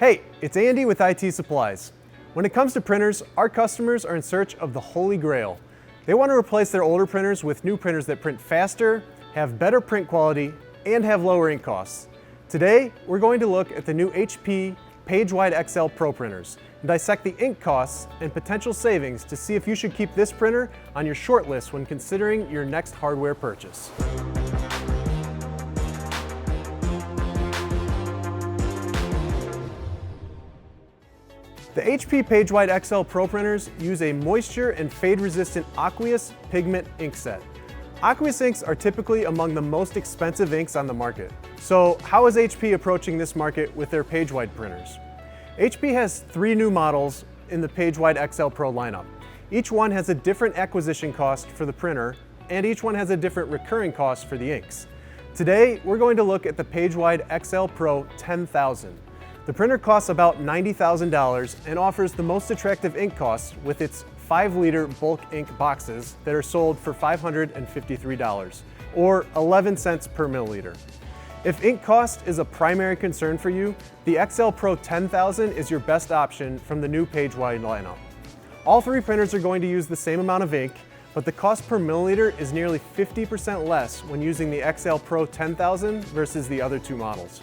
Hey, it's Andy with IT Supplies. When it comes to printers, our customers are in search of the holy grail. They want to replace their older printers with new printers that print faster, have better print quality, and have lower ink costs. Today, we're going to look at the new HP PageWide XL Pro printers and dissect the ink costs and potential savings to see if you should keep this printer on your shortlist when considering your next hardware purchase. The HP PageWide XL Pro printers use a moisture and fade-resistant aqueous pigment ink set. Aqueous inks are typically among the most expensive inks on the market. So how is HP approaching this market with their PageWide printers? HP has 3 new models in the PageWide XL Pro lineup. Each one has a different acquisition cost for the printer, and each one has a different recurring cost for the inks. Today, we're going to look at the PageWide XL Pro 10,000. The printer costs about $90,000 and offers the most attractive ink costs with its 5-liter bulk ink boxes that are sold for $553, or 11 cents per milliliter. If ink cost is a primary concern for you, the XL Pro 10,000 is your best option from the new PageWide lineup. All 3 printers are going to use the same amount of ink, but the cost per milliliter is nearly 50% less when using the XL Pro 10,000 versus the other 2 models.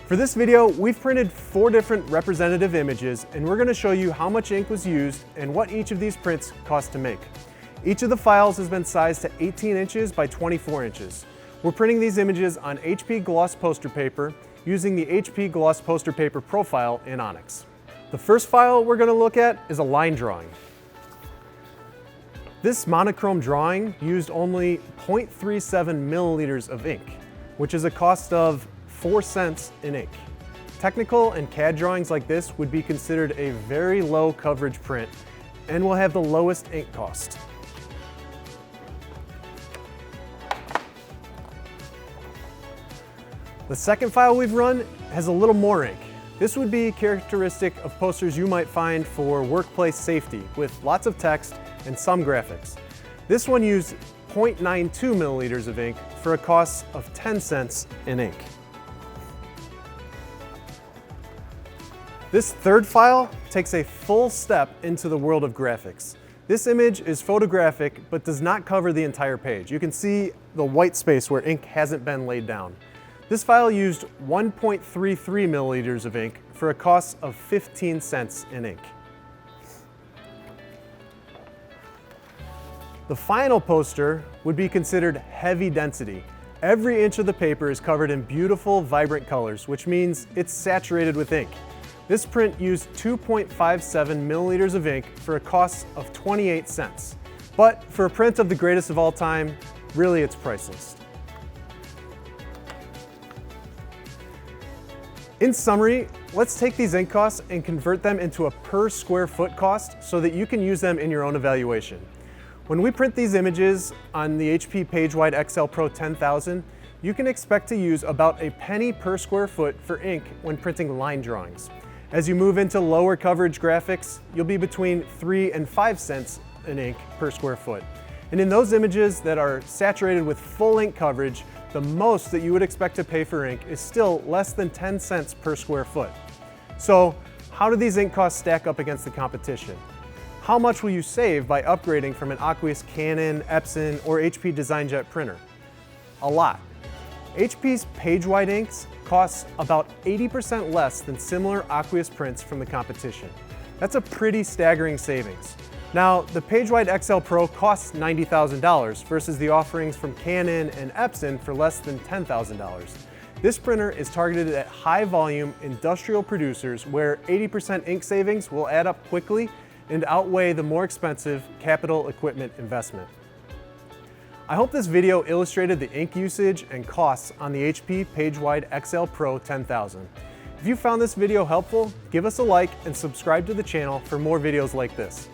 For this video, we've printed 4 different representative images, and we're going to show you how much ink was used and what each of these prints cost to make. Each of the files has been sized to 18 inches by 24 inches. We're printing these images on HP gloss poster paper using the HP gloss poster paper profile in Onyx. The first file we're going to look at is a line drawing. This monochrome drawing used only 0.37 milliliters of ink, which is a cost of 4 cents in ink. Technical and CAD drawings like this would be considered a very low coverage print and will have the lowest ink cost. The second file we've run has a little more ink. This would be characteristic of posters you might find for workplace safety with lots of text and some graphics. This one used 0.92 milliliters of ink for a cost of 10 cents in ink. This third file takes a full step into the world of graphics. This image is photographic but does not cover the entire page. You can see the white space where ink hasn't been laid down. This file used 1.33 milliliters of ink for a cost of 15 cents in ink. The final poster would be considered heavy density. Every inch of the paper is covered in beautiful, vibrant colors, which means it's saturated with ink. This print used 2.57 milliliters of ink for a cost of 28 cents. But for a print of the greatest of all time, really it's priceless. In summary, let's take these ink costs and convert them into a per square foot cost so that you can use them in your own evaluation. When we print these images on the HP PageWide XL Pro 10,000, you can expect to use about a penny per square foot for ink when printing line drawings. As you move into lower coverage graphics, you'll be between 3 and 5 cents in ink per square foot. And in those images that are saturated with full ink coverage, the most that you would expect to pay for ink is still less than 10 cents per square foot. So how do these ink costs stack up against the competition? How much will you save by upgrading from an aqueous Canon, Epson, or HP DesignJet printer? A lot. HP's PageWide inks costs about 80% less than similar aqueous prints from the competition. That's a pretty staggering savings. Now, the PageWide XL Pro costs $90,000 versus the offerings from Canon and Epson for less than $10,000. This printer is targeted at high volume industrial producers where 80% ink savings will add up quickly and outweigh the more expensive capital equipment investment. I hope this video illustrated the ink usage and costs on the HP PageWide XL Pro 10,000. If you found this video helpful, give us a like and subscribe to the channel for more videos like this.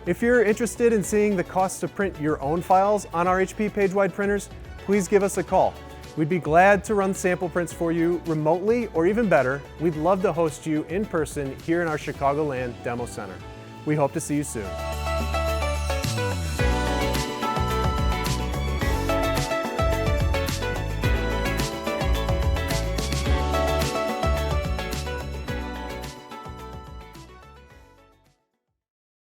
If you're interested in seeing the cost to print your own files on our HP PageWide printers, please give us a call. We'd be glad to run sample prints for you remotely, or even better, we'd love to host you in person here in our Chicagoland Demo Center. We hope to see you soon.